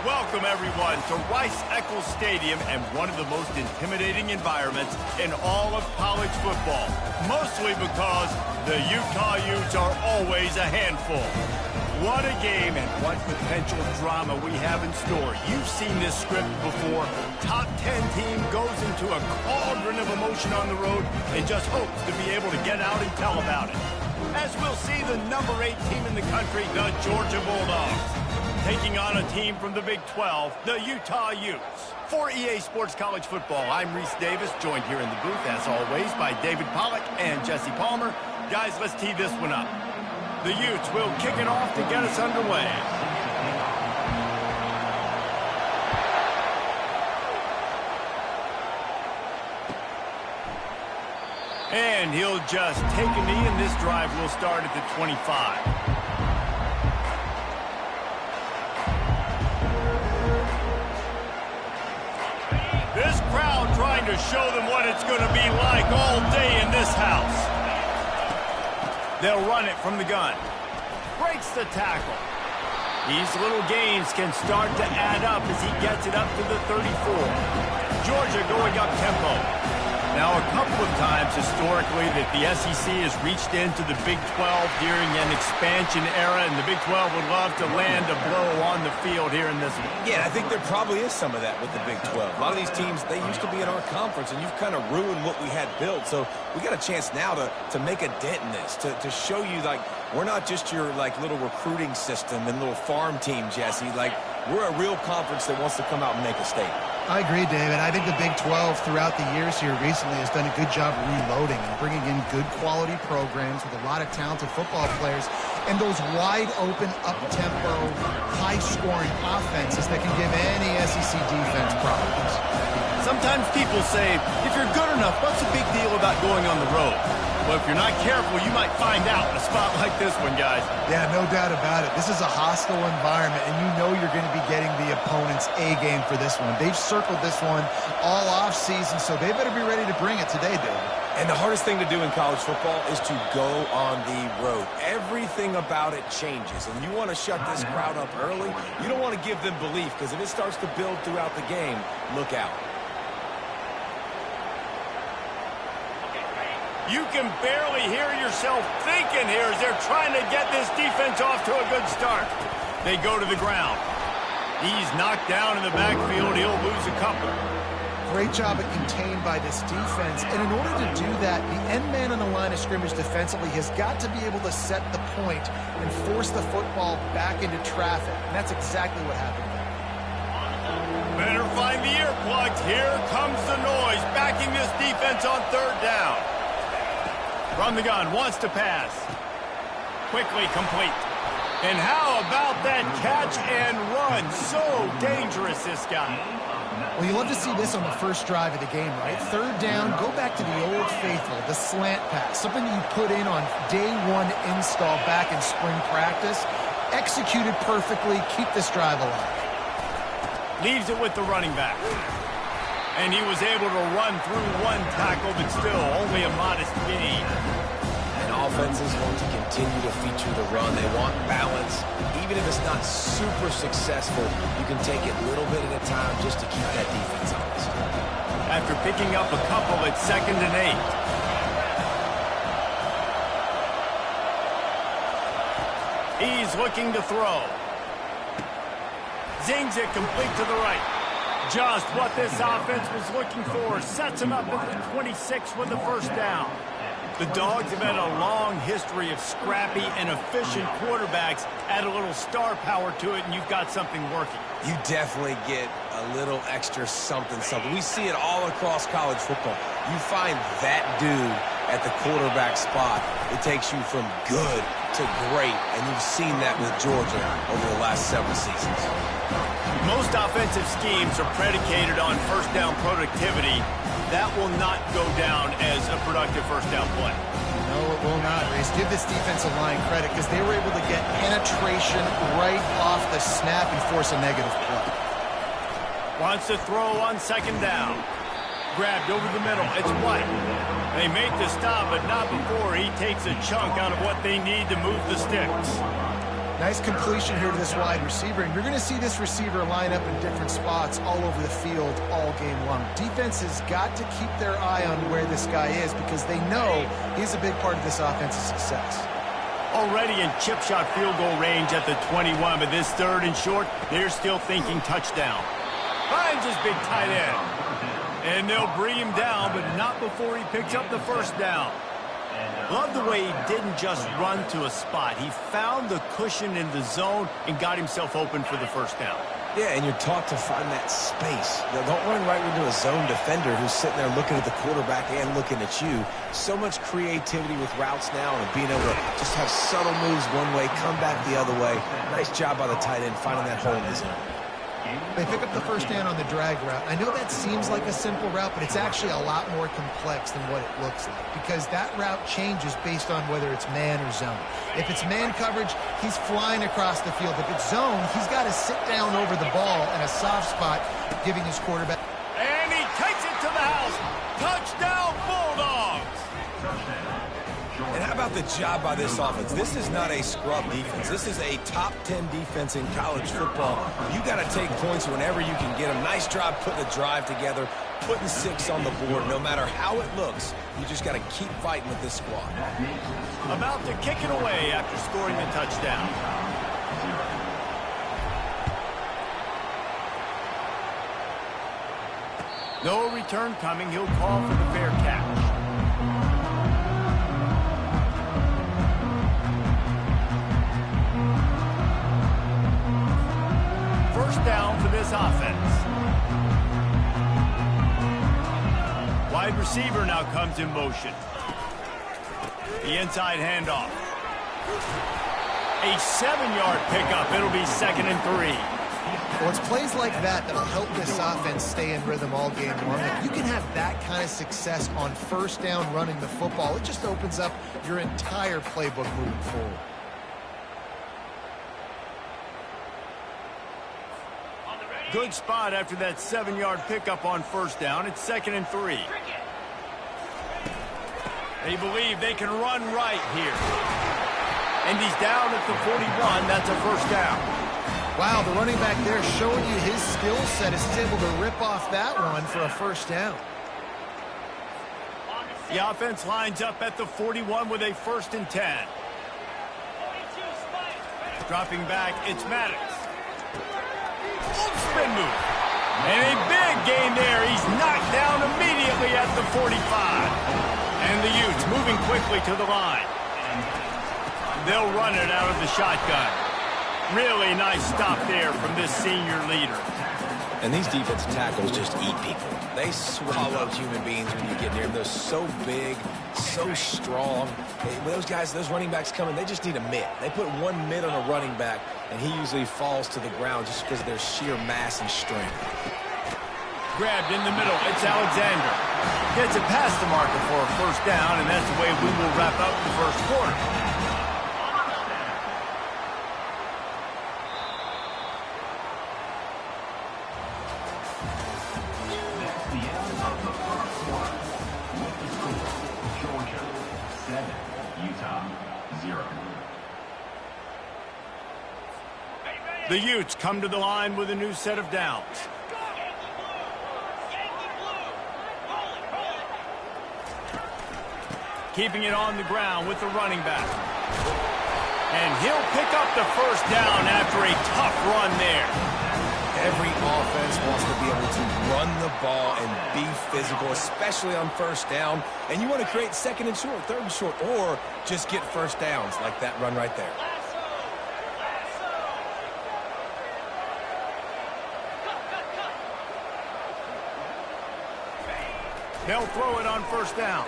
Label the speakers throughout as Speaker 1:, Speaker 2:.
Speaker 1: Welcome, everyone, to Rice-Eccles Stadium and one of the most intimidating environments in all of college football, mostly because the Utah Utes are always a handful. What a game and what potential drama we have in store. You've seen this script before. Top 10 team goes into a cauldron of emotion on the road and just hopes to be able to get out and tell about it. As we'll see the number 8 team in the country, the Georgia Bulldogs, taking on a team from the Big 12, the Utah Utes. For EA Sports College Football, I'm Reese Davis, joined here in the booth, as always, by David Pollack and Jesse Palmer. Guys, let's tee this one up. The Utes will kick it off to get us underway. And he'll just take a knee, and this drive will start at the 25. This crowd trying to show them what it's going to be like all day in this house. They'll run it from the gun. Breaks the tackle. These little gains can start to add up as he gets it up to the 34. Georgia going up tempo. Now, a couple of times historically that the SEC has reached into the Big 12 during an expansion era, and the Big 12 would love to land a blow on the field here in this one.
Speaker 2: Yeah, I think there probably is some of that with the Big 12. A lot of these teams, they used to be in our conference, and you've kind of ruined what we had built. So we got a chance now to make a dent in this, to show you, like, we're not just your, like, little recruiting system and little farm team, Jesse. Like, we're a real conference that wants to come out and make a statement.
Speaker 3: I agree, David. I think the Big 12 throughout the years here recently has done a good job reloading and bringing in good quality programs with a lot of talented football players and those wide open, up-tempo, high-scoring offenses that can give any SEC defense problems.
Speaker 1: Sometimes people say, if you're good enough, what's the big deal about going on the road? Well, if you're not careful, you might find out in a spot like this one, guys.
Speaker 3: Yeah, no doubt about it. This is a hostile environment, and you know you're going to be getting the opponent's A-game for this one. They've circled this one all off-season, so they better be ready to bring it today, David.
Speaker 2: And the hardest thing to do in college football is to go on the road. Everything about it changes, and you want to shut this crowd up early. You don't want to give them belief, because if it starts to build throughout the game, look out.
Speaker 1: You can barely hear yourself thinking here as they're trying to get this defense off to a good start. They go to the ground. He's knocked down in the backfield. He'll lose a couple.
Speaker 3: Great job at contained by this defense. And in order to do that, the end man on the line of scrimmage defensively has got to be able to set the point and force the football back into traffic. And that's exactly what happened there.
Speaker 1: Better find the earplugs. Here comes the noise, backing this defense on third down. From the gun, wants to pass. Quickly complete. And how about that catch and run? So dangerous, this guy.
Speaker 3: Well, you love to see this on the first drive of the game, right? Third down, go back to the old faithful, the slant pass. Something that you put in on day one install back in spring practice. Executed perfectly, keep this drive alive.
Speaker 1: Leaves it with the running back. And he was able to run through one tackle, but still only a modest gain.
Speaker 2: And offenses want to continue to feature the run. They want balance. Even if it's not super successful, you can take it little bit at a time just to keep that defense honest.
Speaker 1: After picking up a couple at 2nd and 8. He's looking to throw. Zings it complete to the right. Just what this offense was looking for. Sets him up at the 26 with the first down. The Dogs have had a long history of scrappy and efficient quarterbacks. Add a little star power to it, and you've got something working.
Speaker 2: You definitely get a little extra something. We see it all across college football. You find that dude at the quarterback spot, it takes you from good to great, and you've seen that with Georgia over the last several seasons.
Speaker 1: Most offensive schemes are predicated on first down productivity. That will not go down as a productive first down play.
Speaker 3: No, it will not, Reese. Give this defensive line credit because they were able to get penetration right off the snap and force a negative play.
Speaker 1: Wants to throw on 2nd down. Grabbed over the middle. It's White. They make the stop, but not before he takes a chunk out of what they need to move the sticks.
Speaker 3: Nice completion here to this wide receiver, and you're going to see this receiver line up in different spots all over the field all game long. Defense has got to keep their eye on where this guy is because they know he's a big part of this offense's success.
Speaker 1: Already in chip shot field goal range at the 21, but this 3rd and short, they're still thinking touchdown. Finds his big tight end. And they'll bring him down, but not before he picks up the first down. Love the way he didn't just run to a spot. He found the cushion in the zone and got himself open for the first down.
Speaker 2: Yeah, and you're taught to find that space. Don't run right into a zone defender who's sitting there looking at the quarterback and looking at you. So much creativity with routes now and being able to just have subtle moves one way, come back the other way. Nice job by the tight end finding that hole in the zone.
Speaker 3: They pick up the first down on the drag route. I know that seems like a simple route, but it's actually a lot more complex than what it looks like because that route changes based on whether it's man or zone. If it's man coverage, he's flying across the field. If it's zone, he's got to sit down over the ball in a soft spot, giving his quarterback.
Speaker 1: And he takes it to the house. Touchdown, Bulldogs!
Speaker 2: And how about the job by this offense? This is not a scrub defense. This is a top 10 defense in college football. You got to take points whenever you can get them. Nice job putting the drive together, putting 6 on the board. No matter how it looks, you just got to keep fighting with this squad.
Speaker 1: About to kick it away after scoring the touchdown. No return coming. He'll call for the fair catch. First down for this offense. Wide receiver now comes in motion. The inside handoff. A 7-yard pickup. It'll be 2nd and 3.
Speaker 3: Well, it's plays like that that'll help this offense stay in rhythm all game long. If you can have that kind of success on first down running the football, it just opens up your entire playbook moving forward.
Speaker 1: Good spot after that 7-yard pickup on first down. It's 2nd and 3. They believe they can run right here. And he's down at the 41. That's a first down.
Speaker 3: Wow, the running back there showing you his skill set as he's able to rip off that run for a first down.
Speaker 1: The offense lines up at the 41 with a 1st and 10. Dropping back, it's Maddox. Spin move. And a big gain there. He's knocked down immediately at the 45. And the Utes moving quickly to the line. They'll run it out of the shotgun. Really nice stop there from this senior leader.
Speaker 2: And these defensive tackles just eat people. They swallow human beings when you get near them. They're so big, so strong. Those guys, those running backs coming, they just need a mitt. They put one mitt on a running back, and he usually falls to the ground just because of their sheer mass and strength.
Speaker 1: Grabbed in the middle. It's Alexander. Gets it past the marker for a first down, and that's the way we will wrap up the first quarter. The Utes come to the line with a new set of downs. Keeping it on the ground with the running back. And he'll pick up the first down after a tough run there.
Speaker 2: Every offense wants to be able to run the ball and be physical, especially on first down. And you want to create 2nd and short, 3rd and short, or just get first downs like that run right there.
Speaker 1: They'll throw it on first down.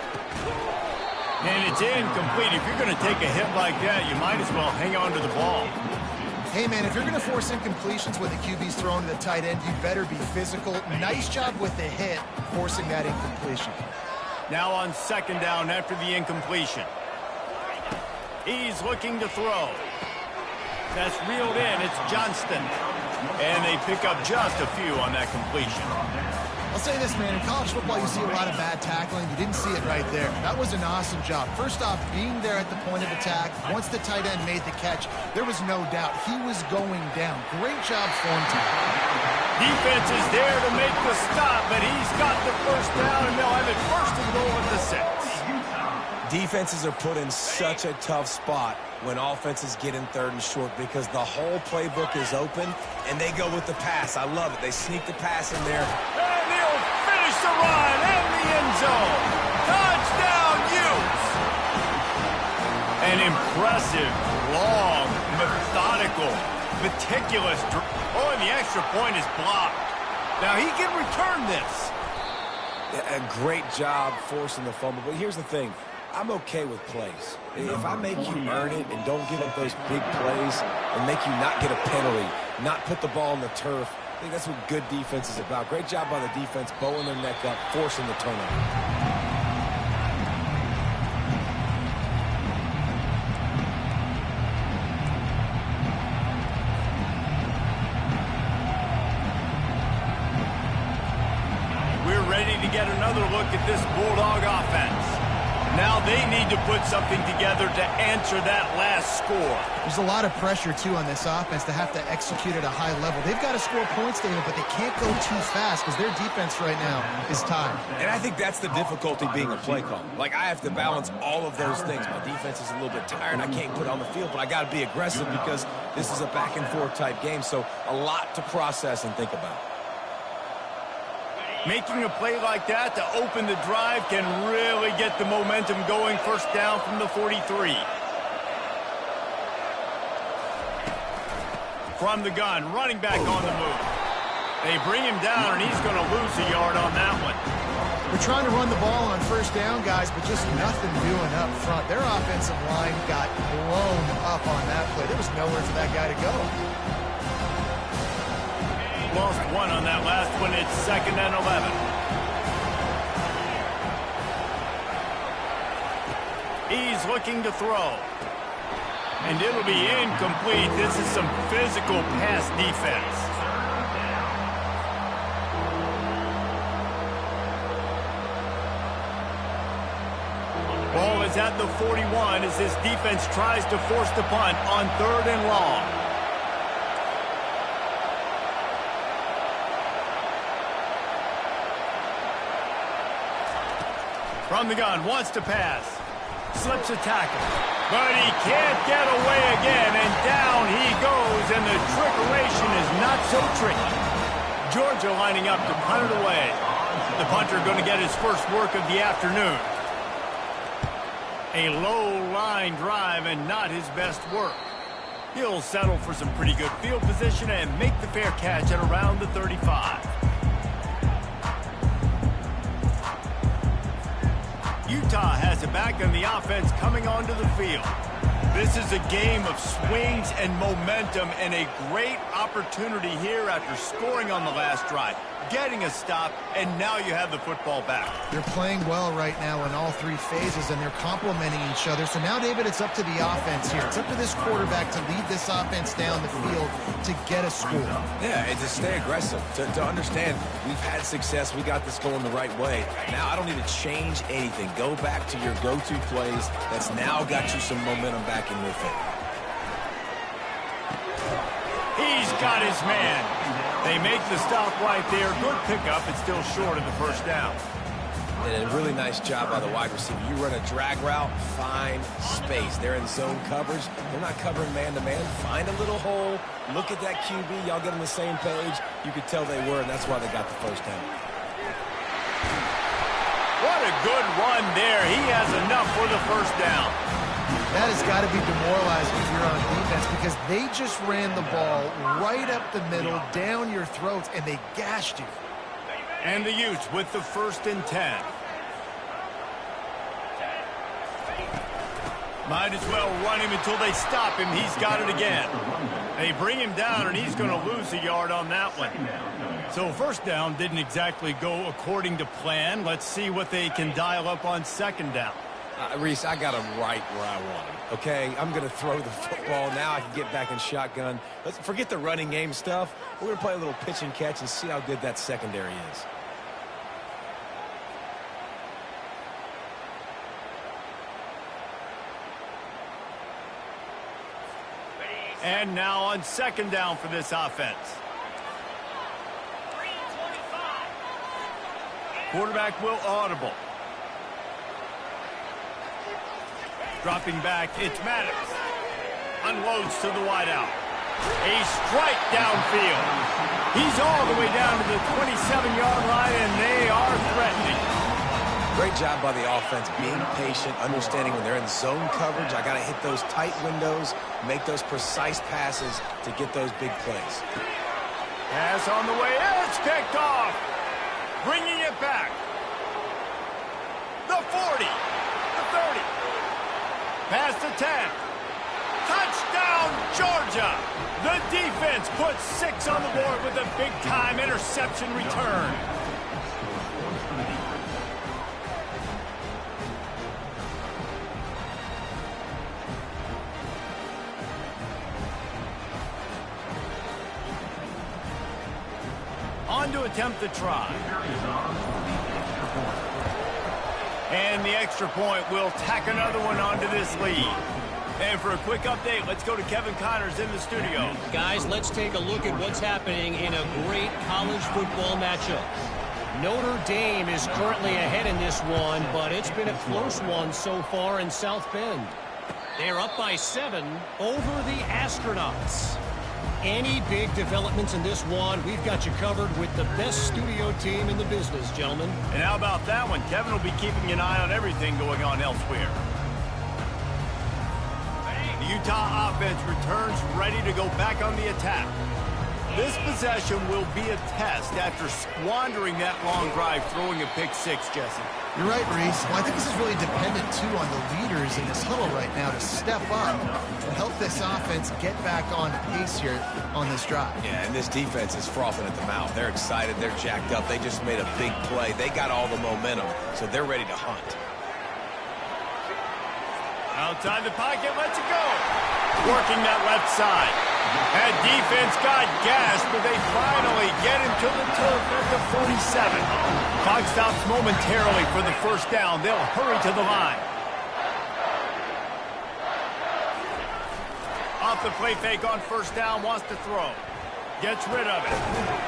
Speaker 1: And it's incomplete. If you're going to take a hit like that, you might as well hang on to the ball.
Speaker 3: Hey, man, if you're going to force incompletions when the QB's thrown to the tight end, you better be physical. Nice job with the hit, forcing that incompletion.
Speaker 1: Now on 2nd down after the incompletion. He's looking to throw. That's reeled in. It's Johnston. And they pick up just a few on that completion.
Speaker 3: I'll say this, man. In college football, you see a lot of bad tackling. You didn't see it right there. That was an awesome job. First off, being there at the point of attack. Once the tight end made the catch, there was no doubt he was going down. Great job for him, too.
Speaker 1: Defense is there to make the stop, but he's got the first down, and they'll have it first and goal at the 6.
Speaker 2: Defenses are put in such a tough spot when offenses get in 3rd and short because the whole playbook is open, and they go with the pass. I love it. They sneak the pass in there.
Speaker 1: And he'll finish the run in the end zone. Touchdown, Utes! An impressive, long, methodical, meticulous. Oh, and the extra point is blocked. Now he can return this.
Speaker 2: A great job forcing the fumble. But here's the thing. I'm okay with plays. If I make you earn it and don't give up those big plays and make you not get a penalty, not put the ball on the turf, I think that's what good defense is about. Great job by the defense, bowling their neck up, forcing the turnover.
Speaker 1: Get another look at this Bulldog offense. Now they need to put something together to answer that last score.
Speaker 3: There's a lot of pressure, too, on this offense to have to execute at a high level. They've got to score points, David, but they can't go too fast because their defense right now is tired.
Speaker 2: And I think that's the difficulty being a play call. Like, I have to balance all of those things. My defense is a little bit tired. I can't put it on the field, but I got to be aggressive because this is a back-and-forth type game, so a lot to process and think about.
Speaker 1: Making a play like that to open the drive can really get the momentum going. First down from the 43. From the gun, running back on the move. They bring him down, and he's going to lose a yard on that one.
Speaker 3: They're trying to run the ball on first down, guys, but just nothing doing up front. Their offensive line got blown up on that play. There was nowhere for that guy to go.
Speaker 1: Lost one on that last one. It's 2nd and 11. He's looking to throw. And it'll be incomplete. This is some physical pass defense. Ball is at the 41 as this defense tries to force the punt on 3rd and long. From the gun, wants to pass. Slips a tackle. But he can't get away again, and down he goes, and the trickeration is not so tricky. Georgia lining up to punt it away. The punter going to get his first work of the afternoon. A low-line drive and not his best work. He'll settle for some pretty good field position and make the fair catch at around the 35. Utah has it back on the offense coming onto the field. This is a game of swings and momentum and a great opportunity here after scoring on the last drive, getting a stop, and now you have the football back.
Speaker 3: They're playing well right now in all 3 phases, and they're complementing each other. So now, David, it's up to the offense here. It's up to this quarterback to lead this offense down the field to get a score.
Speaker 2: Yeah, and to stay aggressive, to understand we've had success, we got this going the right way. Now I don't need to change anything. Go back to your go-to plays. That's now got you some momentum back in your favor.
Speaker 1: He's got his man. They make the stop right there. Good pickup. It's still short of the first down.
Speaker 2: And a really nice job by the wide receiver. You run a drag route, find space. They're in zone coverage. They're not covering man-to-man. Find a little hole. Look at that QB. Y'all get on the same page. You could tell they were, and that's why they got the first down.
Speaker 1: What a good run there. He has enough for the first down.
Speaker 3: That has got to be demoralizing if you're on defense because they just ran the ball right up the middle, down your throats, and they gashed you.
Speaker 1: And the Utes with the 1st and 10. Might as well run him until they stop him. He's got it again. They bring him down, and he's going to lose a yard on that one. So first down didn't exactly go according to plan. Let's see what they can dial up on 2nd down.
Speaker 2: Reese, I got him right where I want him, okay? I'm going to throw the football. Now I can get back in shotgun. Let's forget the running game stuff. We're going to play a little pitch and catch and see how good that secondary is.
Speaker 1: And now on second down for this offense. Quarterback will audible. Dropping back, it's Maddox. Unloads to the wideout. A strike downfield. He's all the way down to the 27-yard line, and they are threatening.
Speaker 2: Great job by the offense, being patient, understanding when they're in zone coverage, I got to hit those tight windows, make those precise passes to get those big plays.
Speaker 1: Pass on the way, it's picked off. Bringing it back. The 40, the 30. Past the 10. Touchdown, Georgia! The defense puts 6 on the board with a big-time interception return. On to attempt the try. And the extra point will tack another one onto this lead. And for a quick update, let's go to Kevin Connors in the studio.
Speaker 4: Guys, let's take a look at what's happening in a great college football matchup. Notre Dame is currently ahead in this one, but it's been a close one so far in South Bend. They're up by 7 over the Astronauts. Any big developments in this one, we've got you covered with the best studio team in the business, gentlemen.
Speaker 1: And how about that one? Kevin will be keeping an eye on everything going on elsewhere. The Utah offense returns ready to go back on the attack. This possession will be a test after squandering that long drive throwing a pick 6, Jesse.
Speaker 3: You're right, Reese. Well, I think this is really dependent, too, on the leaders in this huddle right now to step up and help this offense get back on pace here on this drive.
Speaker 2: Yeah, and this defense is frothing at the mouth. They're excited. They're jacked up. They just made a big play. They got all the momentum, so they're ready to hunt.
Speaker 1: Outside the pocket, lets it go. Working that left side. That defense got gassed, but they finally get him to the turf at the 47. Clock stops momentarily for the first down. They'll hurry to the line. Off the play fake on first down, wants to throw. Gets rid of it.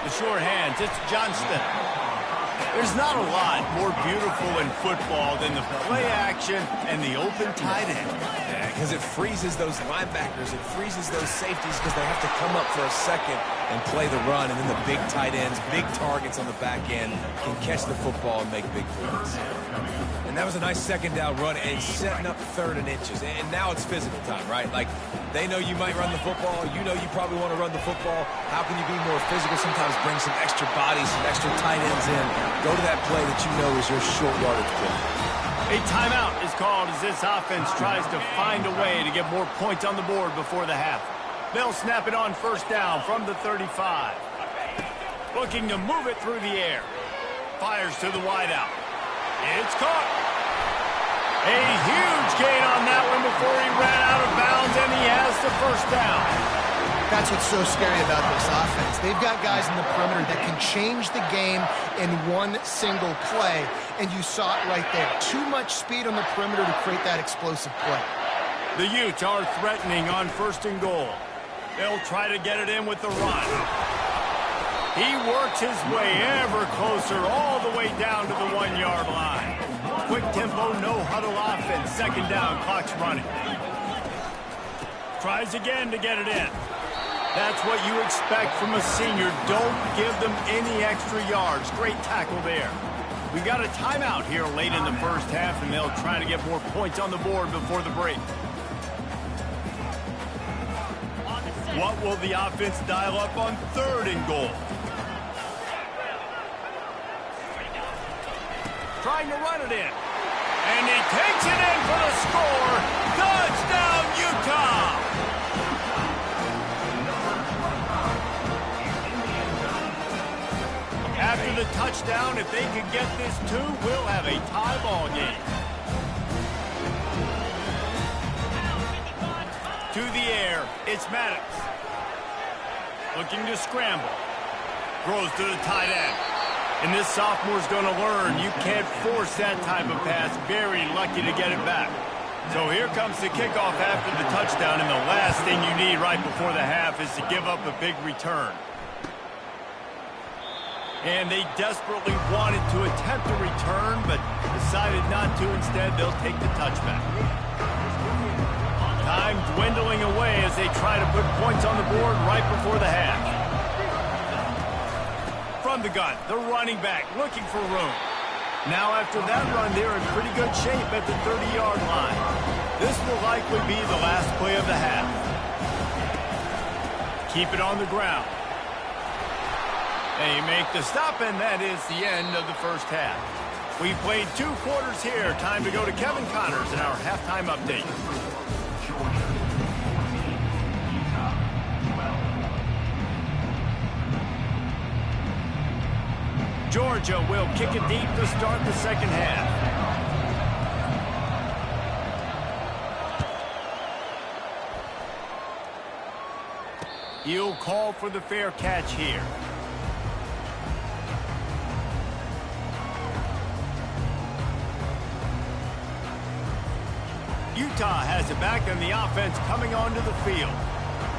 Speaker 1: The short hands, it's Johnston. There's not a lot more beautiful in football than the play action and the open tight end.
Speaker 2: Yeah, because it freezes those linebackers. It freezes those safeties because they have to come up for a second and play the run. And then the big tight ends, big targets on the back end can catch the football and make big plays. And that was a nice second down run and setting up 3rd and inches. And now it's physical time, right? Like, they know you might run the football. You know you probably want to run the football. How can you be more physical? Sometimes bring some extra bodies, some extra tight ends in. Go to that play that you know is your short yardage play.
Speaker 1: A timeout is called as this offense tries to find a way to get more points on the board before the half. They'll snap it on first down from the 35. Looking to move it through the air. Fires to the wideout. It's caught. A huge gain on that one before he ran out of bounds, and he has the first down.
Speaker 3: That's what's so scary about this offense. They've got guys in the perimeter that can change the game in one single play, and you saw it right there. Too much speed on the perimeter to create that explosive play.
Speaker 1: The Utes are threatening on 1st and goal. They'll try to get it in with the run. He works his way ever closer all the way down to the 1-yard line. Quick tempo, no huddle offense. Second down, clock's running. Tries again to get it in. That's what you expect from a senior. Don't give them any extra yards. Great tackle there. We got a timeout here late in the first half, and they'll try to get more points on the board before the break. What will the offense dial up on 3rd and goal? Trying to run it in. And he takes it in for the score. Touchdown, Utah! After the touchdown, if they can get this 2, we'll have a tie ball game. To the air, it's Maddox. Looking to scramble. Throws to the tight end. And this sophomore's going to learn you can't force that type of pass. Very lucky to get it back. So here comes the kickoff after the touchdown, and the last thing you need right before the half is to give up a big return. And they desperately wanted to attempt a return, but decided not to. Instead, they'll take the touchback. Time dwindling away as they try to put points on the board right before the half. From the gun, the running back looking for room. Now after that run, they're in pretty good shape at the 30-yard line. This will likely be the last play of the half. Keep it on the ground. They make the stop, and that is the end of the first half. We played 2 quarters here. Time to go to Kevin Connors in our halftime update. Georgia will kick it deep to start the second half. He'll call for the fair catch here. Utah has it back, and the offense coming onto the field.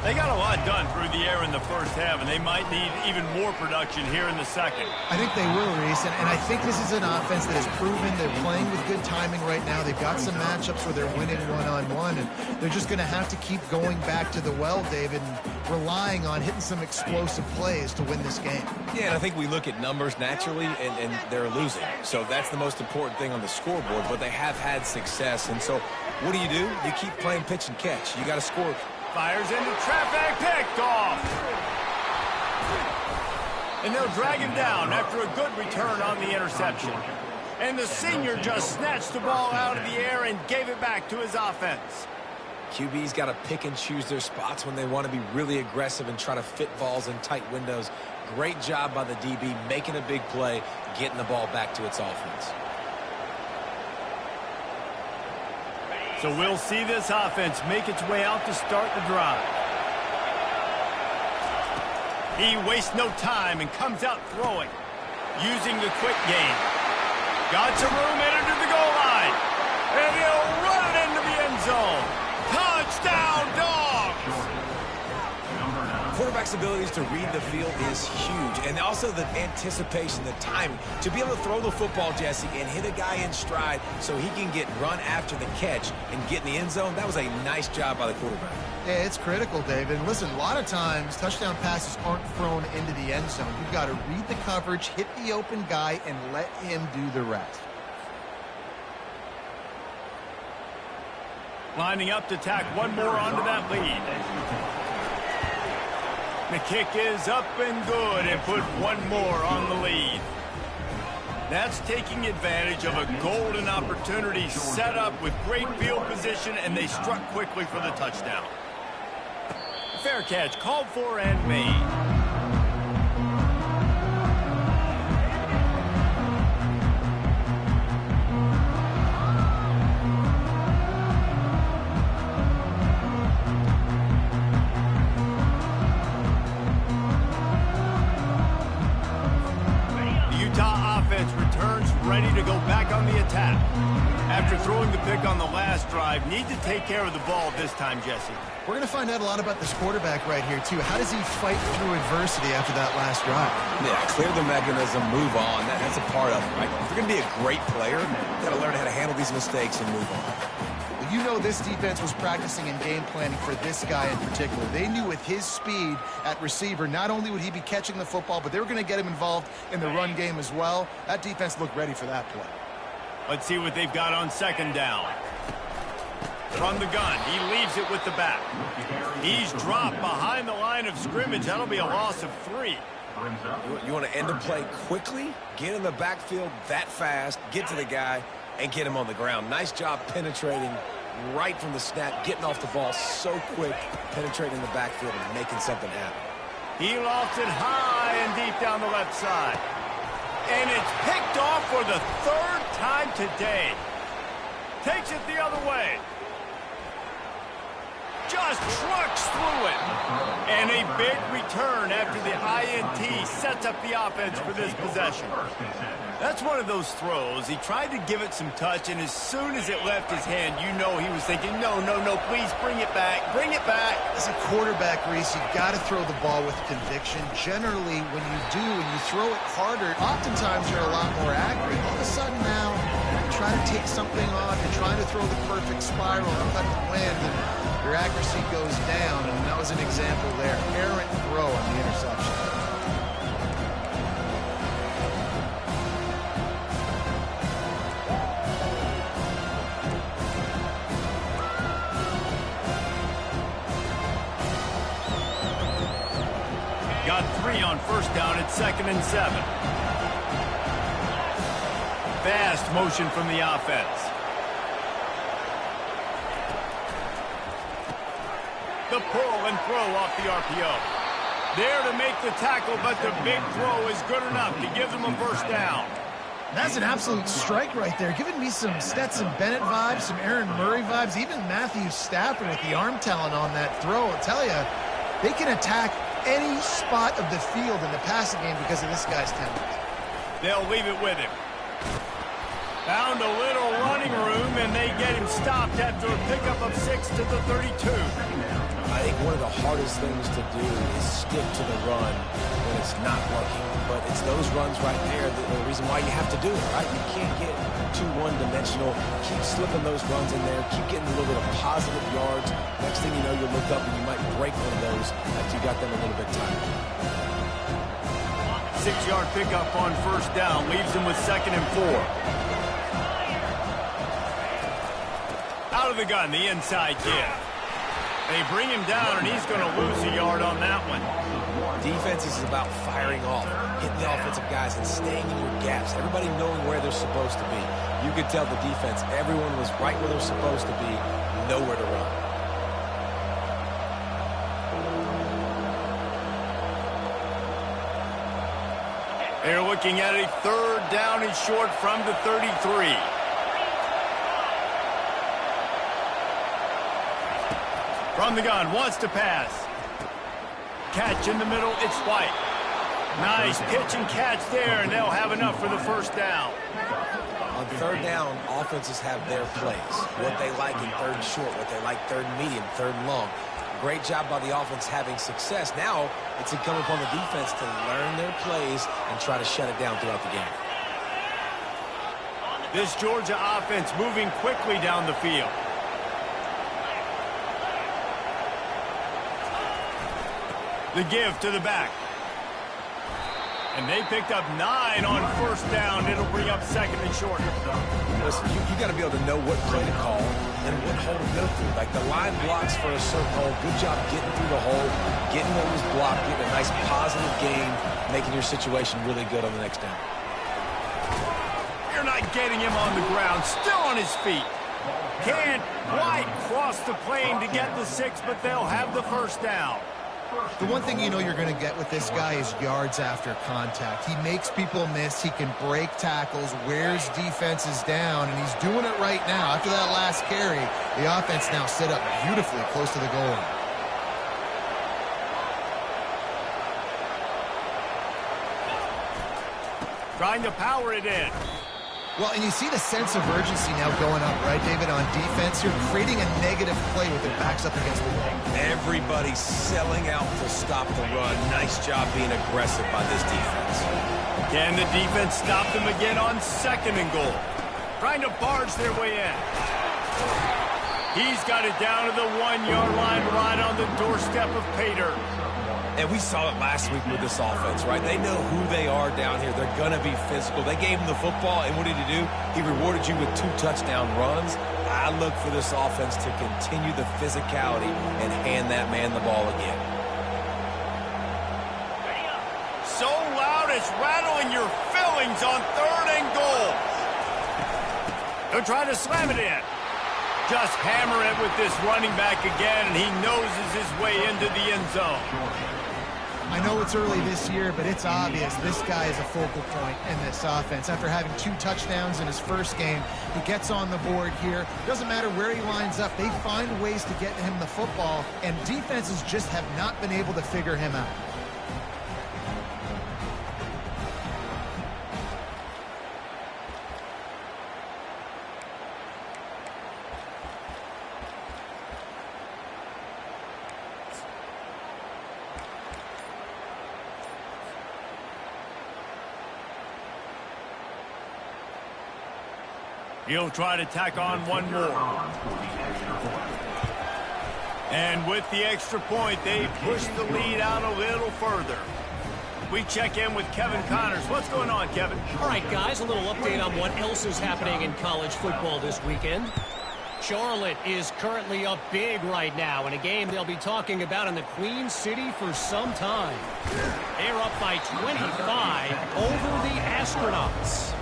Speaker 1: They got a lot done through the air in the first half, and they might need even more production here in the second.
Speaker 3: I think they will, Reese, and I think this is an offense that has proven they're playing with good timing right now. They've got some matchups where they're winning one-on-one, and they're just going to have to keep going back to the well, David, and relying on hitting some explosive plays to win this game.
Speaker 2: Yeah, and I think we look at numbers naturally, and they're losing. So that's the most important thing on the scoreboard, but they have had success. And so what do? You keep playing pitch and catch. You got to score.
Speaker 1: Fires into traffic, picked off. And they'll drag him down after a good return on the interception. And the senior just snatched the ball out of the air and gave it back to his offense.
Speaker 2: QB's got to pick and choose their spots when they want to be really aggressive and try to fit balls in tight windows. Great job by the DB making a big play, getting the ball back to its offense.
Speaker 1: So we'll see this offense make its way out to start the drive. He wastes no time and comes out throwing, using the quick game. Got some room headed to the goal line. And he'll run it into the end zone. Touchdown, Dogs!
Speaker 2: Quarterback's abilities to read the field is huge, and also the anticipation, the timing. To be able to throw the football, Jesse, and hit a guy in stride so he can get run after the catch and get in the end zone, that was a nice job by the quarterback.
Speaker 3: Yeah, it's critical, David. And listen, a lot of times touchdown passes aren't thrown into the end zone. You've got to read the coverage, hit the open guy, and let him do the rest.
Speaker 1: Lining up to tack one more onto that lead. The kick is up and good, and put one more on the lead. That's taking advantage of a golden opportunity set up with great field position, and they struck quickly for the touchdown. Fair catch called for and made. Ready to go back on the attack. After throwing the pick on the last drive, need to take care of the ball this time, Jesse.
Speaker 3: We're going to find out a lot about this quarterback right here, too. How does he fight through adversity after that last drive?
Speaker 2: Yeah, clear the mechanism, move on. That's a part of it, right? If you're going to be a great player, you've got to learn how to handle these mistakes and move on.
Speaker 3: Well, you know this defense was practicing and game planning for this guy in particular. They knew with his speed at receiver, not only would he be catching the football, but they were going to get him involved in the run game as well. That defense looked ready for that play.
Speaker 1: Let's see what they've got on second down. From the gun, he leaves it with the back. He's dropped behind the line of scrimmage. That'll be a loss of 3.
Speaker 2: You want to end the play quickly, get in the backfield that fast, get to the guy, and get him on the ground. Nice job penetrating right from the snap, getting off the ball so quick, penetrating the backfield and making something happen.
Speaker 1: He lofts it high and deep down the left side. And it's picked off for the 3rd time today. Takes it the other way. Just trucks through it. And a big return after the INT sets up the offense for this possession. That's one of those throws. He tried to give it some touch, and as soon as it left his hand, you know he was thinking, no, no, no, please bring it back, bring it back.
Speaker 3: As a quarterback, Reese, you've got to throw the ball with conviction. Generally, when you do, when you throw it harder, oftentimes you're a lot more accurate. All of a sudden now, you're trying to take something off, you're trying to throw the perfect spiral and let it land, and your accuracy goes down, and that was an example there. Errant throw on the interception.
Speaker 1: Got 3 on first down at 2nd and 7. Fast motion from the offense. The pull and throw off the RPO. There to make the tackle, but the big throw is good enough to give them a first down.
Speaker 3: That's an absolute strike right there, giving me some Stetson Bennett vibes, some Aaron Murray vibes, even Matthew Stafford with the arm talent on that throw. I'll tell you, they can attack any spot of the field in the passing game because of this guy's talent.
Speaker 1: They'll leave it with him. Found a little running room, and they get him stopped after a pickup of 6 to the 32.
Speaker 2: I think one of the hardest things to do is stick to the run when it's not working. But it's those runs right there that are the reason why you have to do it, right? You can't get too one-dimensional. Keep slipping those runs in there. Keep getting a little bit of positive yards. Next thing you know, you'll look up and you might break one of those after you got them a little bit tired.
Speaker 1: 6-yard pickup on first down leaves him with 2nd and 4. Out of the gun, the inside kid. They bring him down, and he's going to lose a yard on that one.
Speaker 2: Defense is about firing off, hitting the offensive guys and staying in your gaps. Everybody knowing where they're supposed to be. You could tell the defense, everyone was right where they're supposed to be, nowhere to run.
Speaker 1: They're looking at a 3rd down and short from the 33. From the gun, wants to pass. Catch in the middle, it's White. Nice pitch and catch there, and they'll have enough for the first down.
Speaker 2: On 3rd down, offenses have their plays. What they like in 3rd and short, what they like 3rd and medium, 3rd and long. Great job by the offense having success. Now, it's incumbent upon the defense to learn their plays and try to shut it down throughout the game.
Speaker 1: This Georgia offense moving quickly down the field. The give to the back. And they picked up 9 on first down. It'll bring up 2nd and short.
Speaker 2: Listen, you got to be able to know what play to call and what hole to go through. Like the line blocks for a certain hole. Good job getting through the hole, getting what was blocked, getting a nice positive gain, making your situation really good on the next down.
Speaker 1: You're not getting him on the ground. Still on his feet. Can't quite cross the plane to get the 6, but they'll have the first down.
Speaker 3: The one thing you know you're going to get with this guy is yards after contact. He makes people miss. He can break tackles, wears defenses down, and he's doing it right now. After that last carry, the offense now set up beautifully close to the goal line.
Speaker 1: Trying to power it in.
Speaker 3: Well, and you see the sense of urgency now going up, right, David, on defense. You're creating a negative play with their backs up against the wall.
Speaker 2: Everybody's selling out to stop the run. Nice job being aggressive by this defense.
Speaker 1: Can the defense stop them again on 2nd and goal? Trying to barge their way in. He's got it down to the 1-yard line right on the doorstep of Pater.
Speaker 2: And we saw it last week with this offense, right? They know who they are down here. They're going to be physical. They gave him the football, and what did he do? He rewarded you with 2 touchdown runs. I look for this offense to continue the physicality and hand that man the ball again.
Speaker 1: So loud it's rattling your fillings on 3rd and goal. They'll try to slam it in. Just hammer it with this running back again, and he noses his way into the end zone.
Speaker 3: I know it's early this year, but it's obvious this guy is a focal point in this offense. After having 2 touchdowns in his first game, he gets on the board here. Doesn't matter where he lines up. They find ways to get him the football, and defenses just have not been able to figure him out.
Speaker 1: He'll try to tack on one more. And with the extra point, they push the lead out a little further. We check in with Kevin Connors. What's going on, Kevin?
Speaker 4: All right, guys, a little update on what else is happening in college football this weekend. Charlotte is currently up big right now in a game they'll be talking about in the Queen City for some time. They're up by 25 over the Astronauts.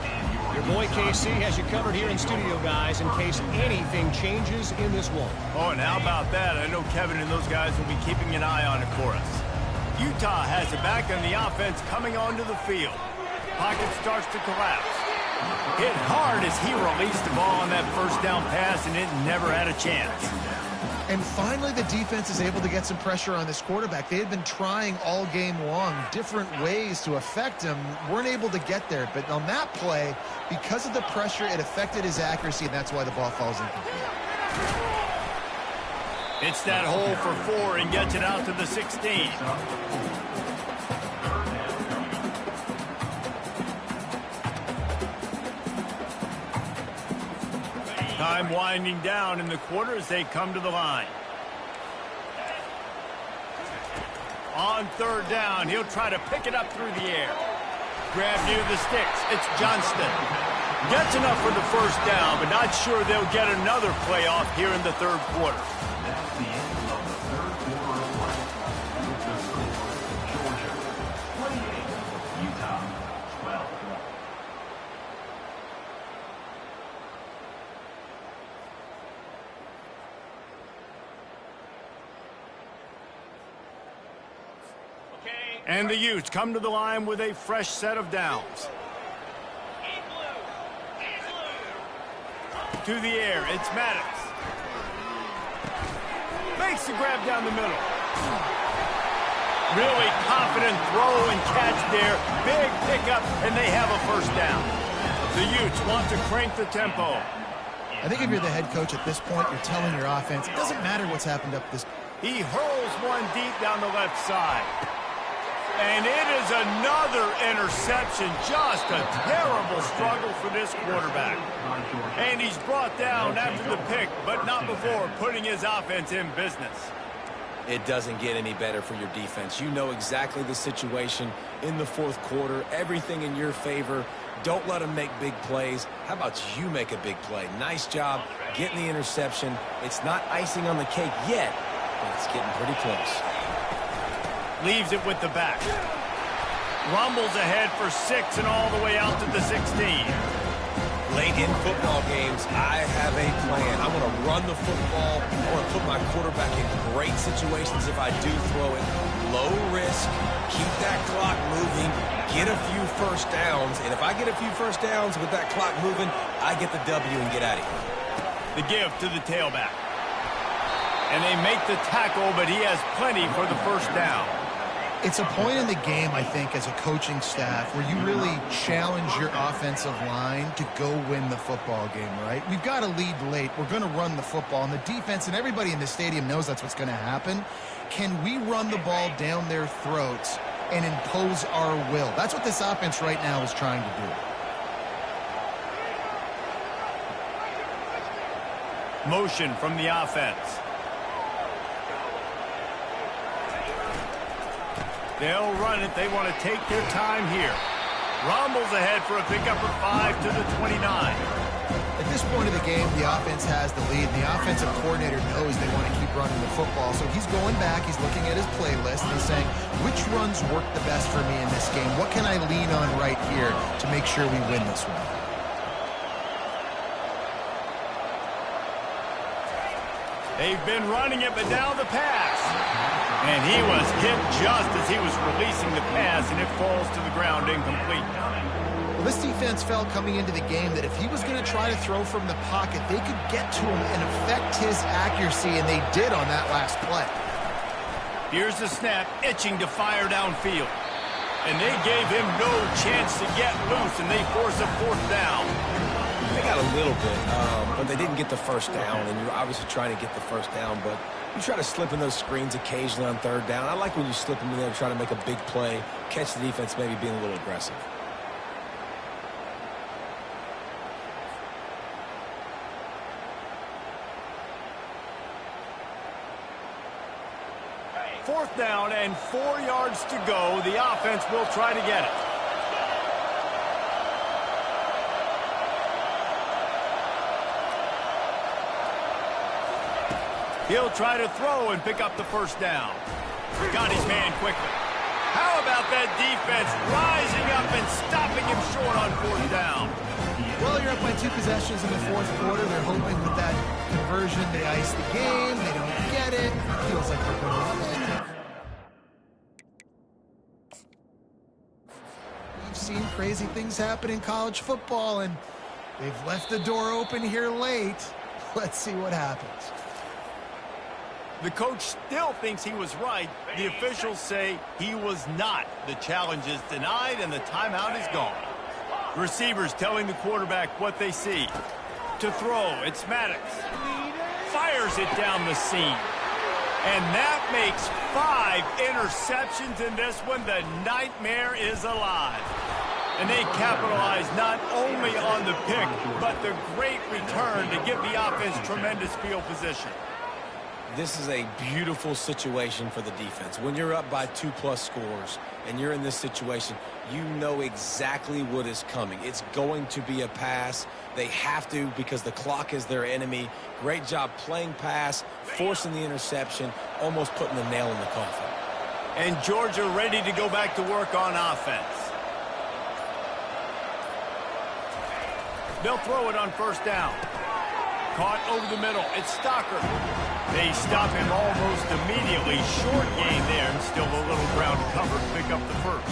Speaker 4: Your boy KC has you covered here in studio, guys, in case anything changes in this one.
Speaker 1: Oh, and how about that? I know Kevin and those guys will be keeping an eye on it for us. Utah has it back on the offense coming onto the field. Pocket starts to collapse. Hit hard as he released the ball on that first down pass, and it never had a chance.
Speaker 3: And finally, the defense is able to get some pressure on this quarterback. They had been trying all game long different ways to affect him. Weren't able to get there. But on that play, because of the pressure, it affected his accuracy, and that's why the ball falls incomplete.
Speaker 1: It's that hole for 4 and gets it out to the 16. Time winding down in the quarter as they come to the line. On third down, he'll try to pick it up through the air. Grab near the sticks. It's Johnston. Gets enough for the first down, but not sure they'll get another play off here in the third quarter.
Speaker 5: That's the end of the third quarter of play. With the score, Georgia 28, Utah 12.
Speaker 1: And the Utes come to the line with a fresh set of downs. To the air, it's Maddox. Makes the grab down the middle. Really confident throw and catch there. Big pickup, and they have a first down. The Utes want to crank the tempo.
Speaker 3: I think if you're the head coach at this point, you're telling your offense, it doesn't matter what's happened up this.
Speaker 1: He hurls one deep down the left side. And it is another interception. Just a terrible struggle for this quarterback. And he's brought down after the pick, but not before putting his offense in business.
Speaker 2: It doesn't get any better for your defense. You know exactly the situation in the fourth quarter. Everything in your favor. Don't let them make big plays. How about you make a big play? Nice job getting the interception. It's not icing on the cake yet, but it's getting pretty close.
Speaker 1: Leaves it with the back. Rumbles ahead for 6 and all the way out to the 16.
Speaker 2: Late in football games, I have a plan. I want to run the football. I want to put my quarterback in great situations if I do throw it. Low risk, keep that clock moving, get a few first downs. And if I get a few first downs with that clock moving, I get the W and get out of here.
Speaker 1: The give to the tailback. And they make the tackle, but he has plenty for the first down.
Speaker 3: It's a point in the game, I think, as a coaching staff where you really challenge your offensive line to go win the football game, right? We've got to lead late. We're going to run the football. And the defense and everybody in the stadium knows that's what's going to happen. Can we run the ball down their throats and impose our will? That's what this offense right now is trying to
Speaker 1: do. Motion from the offense. They'll run it. They want to take their time here. Rumbles ahead for a pickup of 5 to the 29.
Speaker 3: At this point of the game, the offense has the lead. The offensive coordinator knows they want to keep running the football. So he's going back. He's looking at his playlist and he's saying, which runs work the best for me in this game? What can I lean on right here to make sure we win this one?
Speaker 1: They've been running it, but now the pass. And he was hit just as he was releasing the pass, and it falls to the ground incomplete.
Speaker 3: Well, this defense felt coming into the game that if he was going to try to throw from the pocket, they could get to him and affect his accuracy, and they did on that last play.
Speaker 1: Here's the snap, itching to fire downfield. And they gave him no chance to get loose, and they force a fourth down.
Speaker 2: They got a little bit, but they didn't get the first down, and you're obviously trying to get the first down, but you try to slip in those screens occasionally on third down. I like when you slip them in there and try to make a big play, catch the defense maybe being a little aggressive.
Speaker 1: 4th down and 4 yards to go. The offense will try to get it. He'll try to throw and pick up the 1st down. Got his man quickly. How about that defense rising up and stopping him short on 4th down?
Speaker 3: Well, you're up by 2 possessions in the 4th quarter. They're hoping with that conversion they ice the game. They don't get it. Feels like they're going to win it. We've seen crazy things happen in college football, and they've left the door open here late. Let's see what happens.
Speaker 1: The coach still thinks he was right. The officials say he was not. The challenge is denied, and the timeout is gone. Receivers telling the quarterback what they see. To throw, it's Maddox. Fires it down the seam. And that makes 5 interceptions in this one. The nightmare is alive. And they capitalize not only on the pick, but the great return to give the offense tremendous field position.
Speaker 2: This is a beautiful situation for the defense. When you're up by 2+ scores and you're in this situation, you know exactly what is coming. It's going to be a pass. They have to because the clock is their enemy. Great job playing pass, forcing the interception, almost putting the nail in the coffin.
Speaker 1: And Georgia ready to go back to work on offense. They'll throw it on 1st down. Caught over the middle. It's Stocker. They stop him almost immediately. Short gain there, and still a little ground cover to pick up the 1st.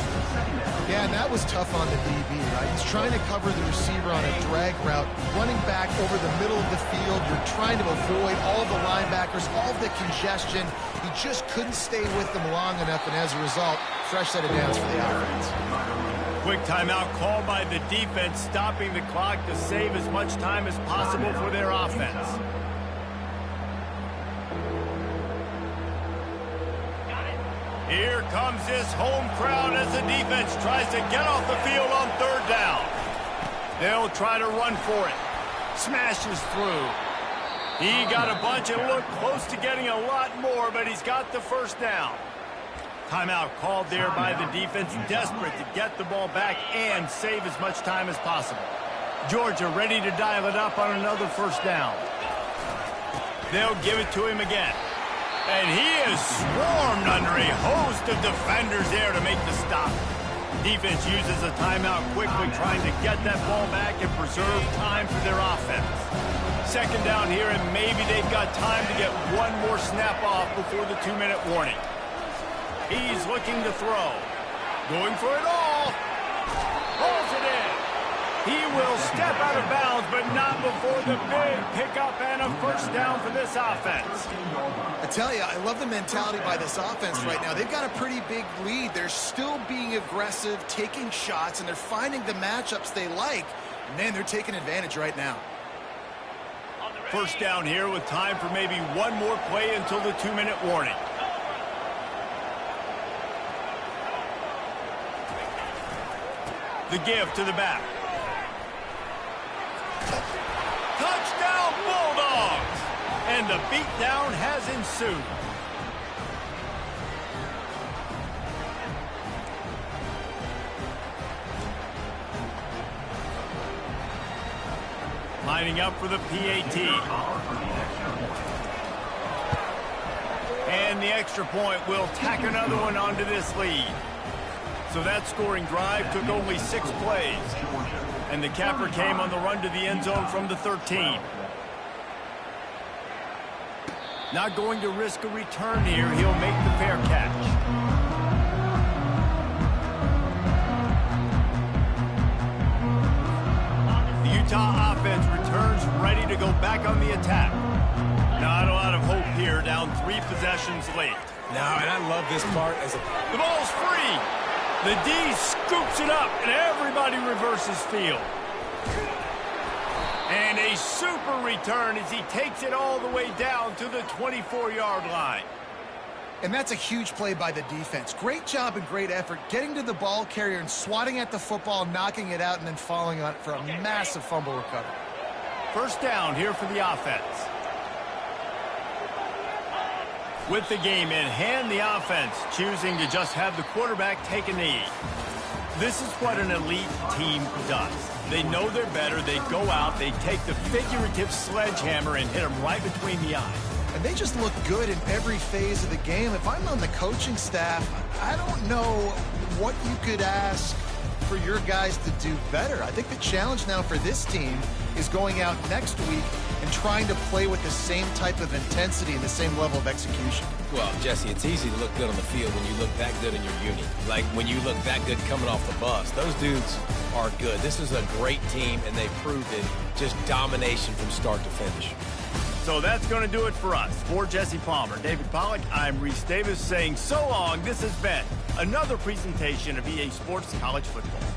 Speaker 3: Yeah, and that was tough on the DB, right? He's trying to cover the receiver on a drag route, running back over the middle of the field. You're trying to avoid all the linebackers, all the congestion. He just couldn't stay with them long enough, and as a result, fresh set of downs for the offense.
Speaker 1: Quick timeout called by the defense, stopping the clock to save as much time as possible for their offense. Here comes this home crowd as the defense tries to get off the field on 3rd down. They'll try to run for it. Smashes through. He got a bunch and looked close to getting a lot more, but he's got the 1st down. Timeout called there by the defense, desperate to get the ball back and save as much time as possible. Georgia ready to dial it up on another 1st down. They'll give it to him again. And he is swarmed under a host of defenders there to make the stop. Defense uses a timeout quickly, trying to get that ball back and preserve time for their offense. 2nd down here, and maybe they've got time to get one more snap off before the 2-minute warning. He's looking to throw. Going for it all. Pulls it in. He will step out of bounds, but not before the big pickup and a 1st down for this offense.
Speaker 3: I tell you, I love the mentality by this offense right now. They've got a pretty big lead. They're still being aggressive, taking shots, and they're finding the matchups they like. Man, they're taking advantage right now.
Speaker 1: 1st down here with time for maybe one more play until the 2-minute warning. The give to the back. Touchdown Bulldogs! And the beatdown has ensued. Lining up for the PAT. And the extra point will tack another one onto this lead. So that scoring drive took only 6 plays. And the capper came on the run to the end zone from the 13. Not going to risk a return here. He'll make the fair catch. The Utah offense returns ready to go back on the attack. Not a lot of hope here, down 3 possessions late.
Speaker 2: No, and I love this part as
Speaker 1: the ball's free. The D scoops it up, and everybody reverses field. And a super return as he takes it all the way down to the 24-yard line.
Speaker 3: And that's a huge play by the defense. Great job and great effort getting to the ball carrier and swatting at the football, knocking it out, and then falling on it for a massive fumble recovery.
Speaker 1: 1st down here for the offense. With the game in hand, the offense choosing to just have the quarterback take a knee. This is what an elite team does. They know they're better. They go out, they take the figurative sledgehammer and hit them right between the eyes.
Speaker 3: And they just look good in every phase of the game. If I'm on the coaching staff, I don't know what you could ask for your guys to do better. I think the challenge now for this team is going out next week and trying to play with the same type of intensity and the same level of execution.
Speaker 2: Well, Jesse, it's easy to look good on the field when you look that good in your uni. Like when you look that good coming off the bus. Those dudes are good. This is a great team, and they proved it. Just domination from start to finish.
Speaker 1: So that's going to do it for us. For Jesse Palmer, David Pollack, I'm Reese Davis saying so long. This has been another presentation of EA Sports College Football.